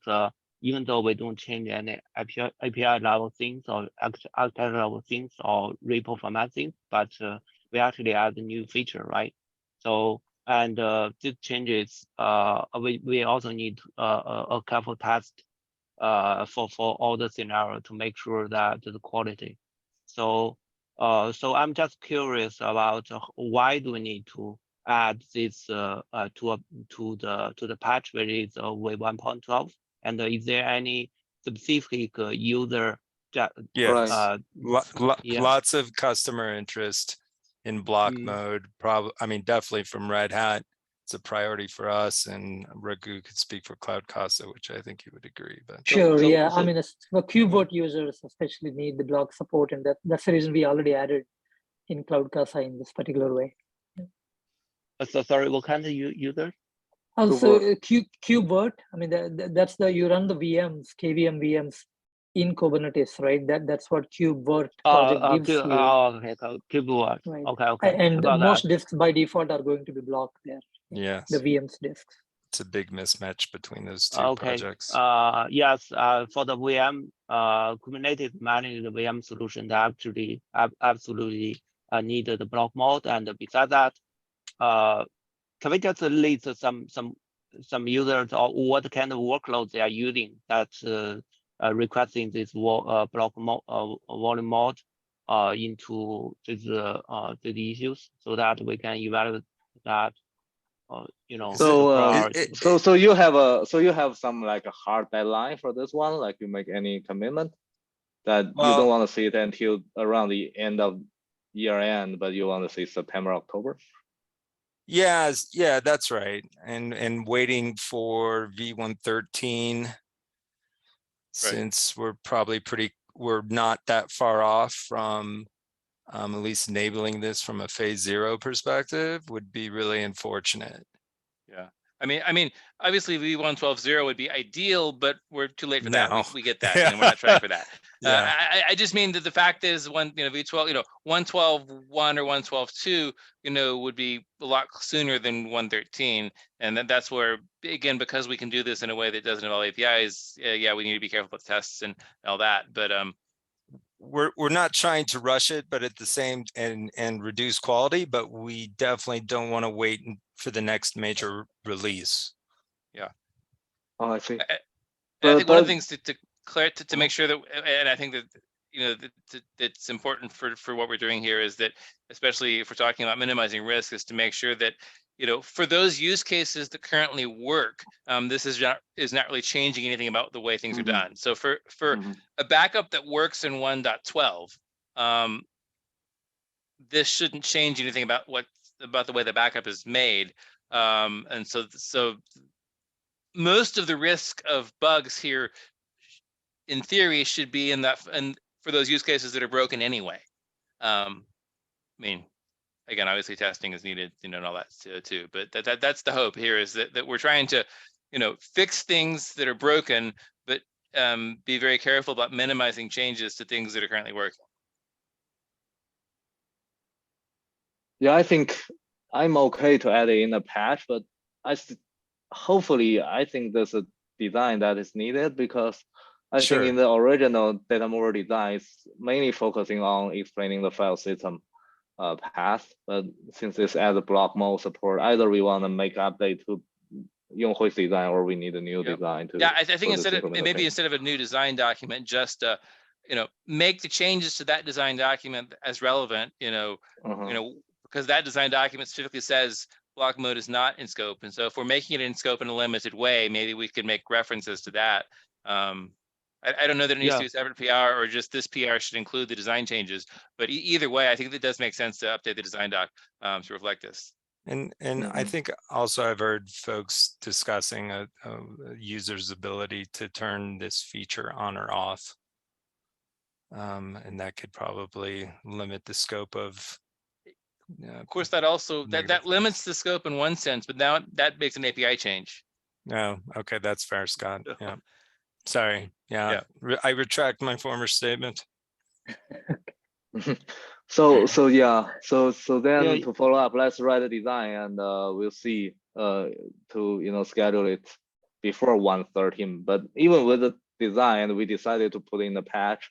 even though we don't change any API level things or architecture level things or repo format things, but we actually add a new feature, right? So, and these changes, we also need a careful test for all the scenario to make sure that the quality. So I'm just curious about why do we need to add this to the patch release of V1.12, and is there any specific user? Lots of customer interest in block Mm. mode. Probably, I mean, definitely from Red Hat, it's a priority for us, and Raghu could speak for Cloud Casa, which I think you would agree. But Sure, So- yeah. so- I mean, for KubeVirt users especially need the block support, and that's the reason we already added in Cloud Casa in this particular way. So sorry, what kind of user? Also, KubeVirt, I mean, that's you run the VMs, KVM VMs in Kubernetes, right? That's what KubeVirt project gives you. Okay, so KubeVirt. Right. Okay. And About most that. disks by default are going to be blocked there. yes, The VMs disks. it's a big mismatch between those two Okay. projects. Yes. For the VM, Kubernetes managed the VM solution that actually absolutely needed the block mode, and besides that, can we just list some users or what kind of workloads they are using that requesting this block mode, volume mode into the issues, so that we can evaluate that. You know. So, the priority. so you have some like a hard deadline for this one, like you make any commitment that you Well- don't want to see it until around the end of year end, but you want to see September, October. Yeah, that's right. And waiting for V113, since we're not that far off from at least enabling this from a phase 0 perspective, would be really unfortunate. Yeah. I mean, obviously V112.0 would be ideal, but we're too late for that. No. We get that. You know, we're not trying for that. Yeah. I just mean that the fact is when, V12, 112.1 or 112.2, would be a lot sooner than 113. And that's where, again, because we can do this in a way that doesn't involve APIs, yeah, we need to be careful about the tests and all that. But we're not trying to rush it, but at the same and reduce quality, but we definitely don't want to wait for the next major release. Oh, I see. I think one of the But- things to make sure that, and I think that it's important for what we're doing here is that, especially if we're talking about minimizing risk, is to make sure that for those use cases that currently work, this is not really changing anything about the way things are done. So for a backup that works in 1.12, this shouldn't change anything about the way the backup is made. And so most of the risk of bugs here, in theory, should be and for those use cases that are broken anyway. I mean, again, obviously testing is needed, and all that too. But that's the hope here, is that we're trying to, fix things that are broken, but be very careful about minimizing changes to things that are currently working. Yeah, I think I'm okay to add it in a patch, but hopefully I think there's a design that is needed, because I Sure. think in the original data mover design is mainly focusing on explaining the file system path. But since it's as a block mode support, either we want to make update to Yonghui's design, or we need a new design to. Yeah, I think for this implementation. instead of a new design document, just make the changes to that design document as relevant. Because that design document specifically says block mode is not in scope, and so if we're making it in scope in a limited way, maybe we could make references to that. I don't know that it needs to be a separate PR, or just this PR should include the design changes. But either way, I think it does make sense to update the design doc to reflect this. And I think also I've heard folks discussing a user's ability to turn this feature on or off. And that could probably limit the scope of. Of course, that also that limits the scope in one sense, but now that makes an API change. Oh, okay, that's fair, Scott. Yeah. Sorry. Yeah. I retract my former statement. So then to follow up, let's write a design, and we'll see to schedule it before 113. But even with the design, we decided to put in the patch.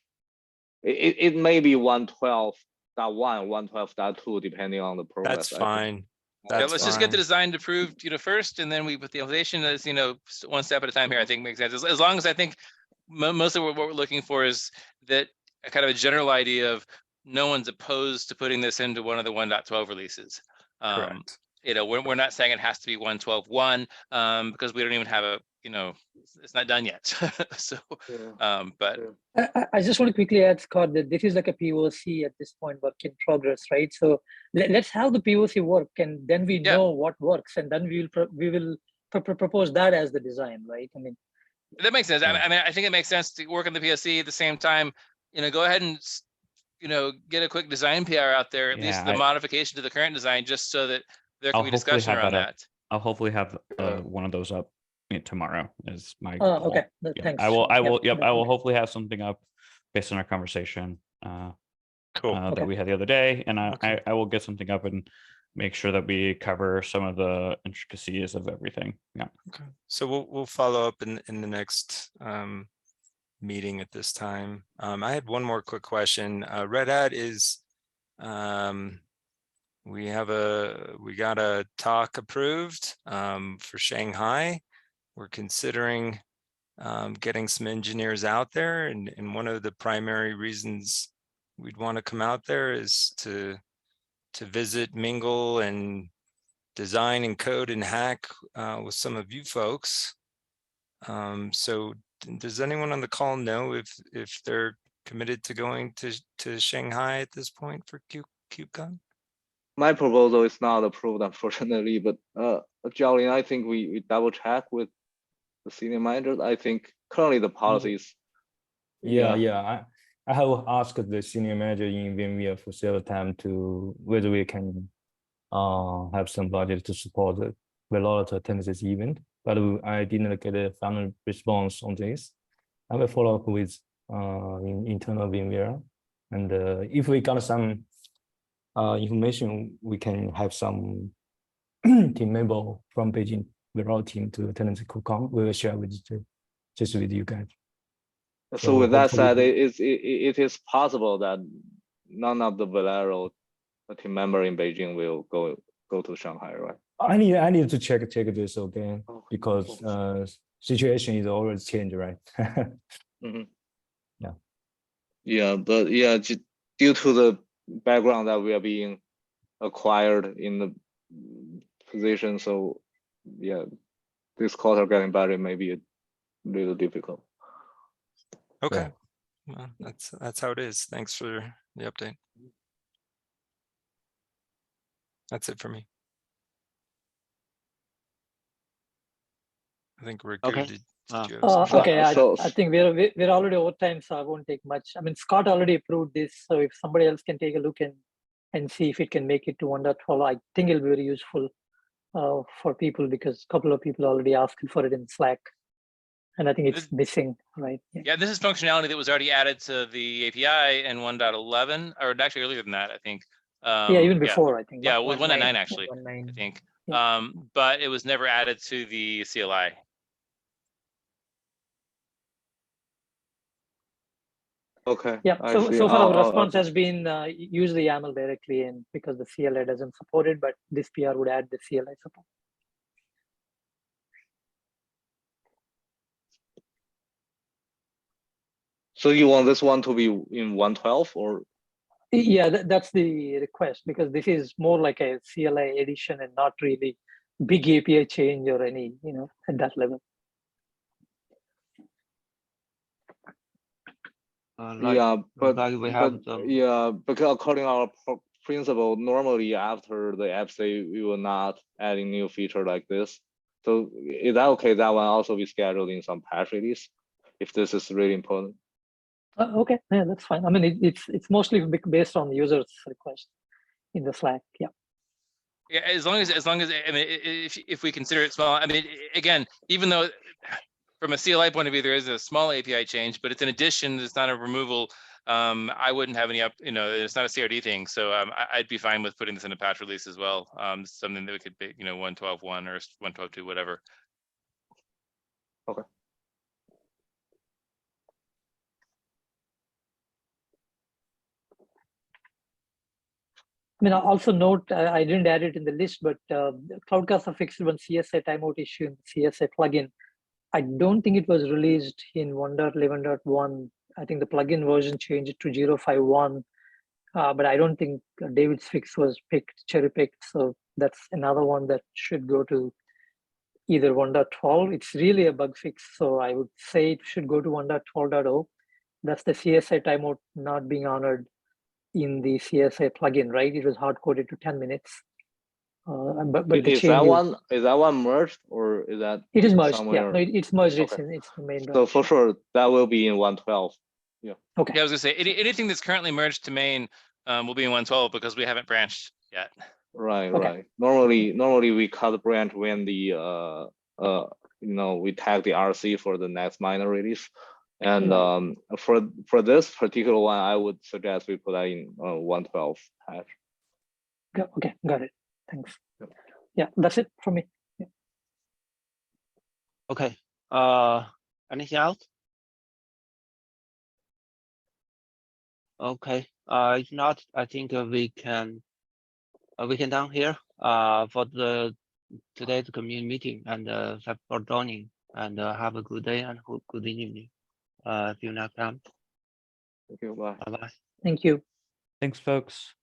It may be 112.1, 112.2, depending on the progress. That's fine. Let's just get the design approved, first, and then we put the implementation as one step at a time here. I think makes sense. As long as I think most of what we're looking for is that a kind of a general idea of no one's opposed to putting this into one of the 1.12 releases. Correct. We're not saying it has to be 112.1 because we don't even have a it's not done yet. So, but I just want to quickly add, Scott, that this is like a POC at this point, work in progress, right? So let's have the POC work, and then we know what works, and then we will propose that as the design, right? I mean, that makes sense. I mean, I think it makes sense to work on the POC at the same time. Go ahead and get a quick design PR out there, at least the modification to the current design, just so that there can be discussion around that. I'll hopefully have one of those up tomorrow. Is my oh, goal. okay. Yeah, Thanks. I will. Yep, I will hopefully have something up based on our conversation. Cool. That we had the other day, and I will get something up and make sure that we cover some of the intricacies of everything. Yeah. Okay. So we'll follow up in the next meeting at this time. I had one more quick question. Red Hat is we got a talk approved for Shanghai. We're considering getting some engineers out there, and one of the primary reasons we'd want to come out there is to visit, mingle, and design and code and hack with some of you folks. So does anyone on the call know if they're committed to going to Shanghai at this point for KubeCon? My proposal is not approved, unfortunately, but Jolene, I think we double check with the senior managers. I think currently the policy is. Yeah. I have asked the senior manager in VMware for several times to whether we can have some budget to support the Velero to attend this event, but I didn't get a final response on this. I will follow up with internal VMware, and if we got some information, we can have some team member from Beijing Velero team to attend the KubeCon. We will share with you guys. So with that said, it is possible that none of the Velero team member in Beijing will go to Shanghai, right? I need to check this again because situation is always changed, right? Yeah, but due to the background that we are being acquired in the position, so yeah, this quarter getting better may be a little difficult. Okay, well, that's how it is. Thanks for the update. That's it for me. I think we're good. Okay. Did you have okay, I think we're already over time, so I won't take much. I mean, Scott already approved this, so if somebody else can take a look and see if it can make it to 1.12, I think it'll be very useful for people, because a couple of people already asked for it in Slack, and I think it's missing, right? Yeah, this is functionality that was already added to the API in 1.11, or actually earlier than that, I think. Yeah, even before, I think. Yeah, with 1.9 actually, 1.9. I think. Yeah. But it was never added to the CLI. Okay. Yeah. So far our response has been use the YAML directly, and because the CLI doesn't support it, but this PR would add the CLI support. So you want this one to be in 1.12 or? Yeah, that's the request, because this is more like a CLI edition and not really big API change or any, at that level. Because according to our principle, normally after the update, we will not adding new feature like this. So is that okay? That one also be scheduled in some patch release, if this is really important. Okay, yeah, that's fine. I mean, it's mostly based on the user's request in the Slack. Yeah. Yeah, as long as I mean, if we consider it small, I mean, again, even though from a CLI point of view, there is a small API change, but it's an addition. It's not a removal. I wouldn't have any it's not a CRD thing. So I'd be fine with putting this in a patch release as well. Something that we could be, 1.12.1 or 1.12.2, whatever. Okay. I mean, I also note, I didn't add it in the list, but Cloudcaster fixed one CSI timeout issue in the CSI plugin. I don't think it was released in 1.11.1. I think the plugin version changed it to 0.51, but I don't think David's fix was cherry picked. So that's another one that should go to either 1.12. It's really a bug fix, so I would say it should go to 1.12.0. That's the CSI timeout not being honored in the CSI plugin, right? It was hard coded to 10 minutes. But the Is that one merged, or is that it is merged? somewhere? Yeah, no, it's merged. Okay. It's the main. So for sure that will be in 1.12. Yeah. Okay. Yeah, I was gonna say anything that's currently merged to main will be in 1.12 because we haven't branched yet. Right, Okay. right. Normally we cut the branch when the we tag the RC for the next minor release. And for this particular one, I would suggest we put that in 1.12 patch. Okay, got it. Thanks. Yeah, that's it from me. Yeah. Okay. Anything else? Okay. If not, I think we can down here for today's community meeting, and thanks for joining, and have a good day and good evening. See you next time. Thank you. Bye. Bye bye. Thank you. Thanks, folks.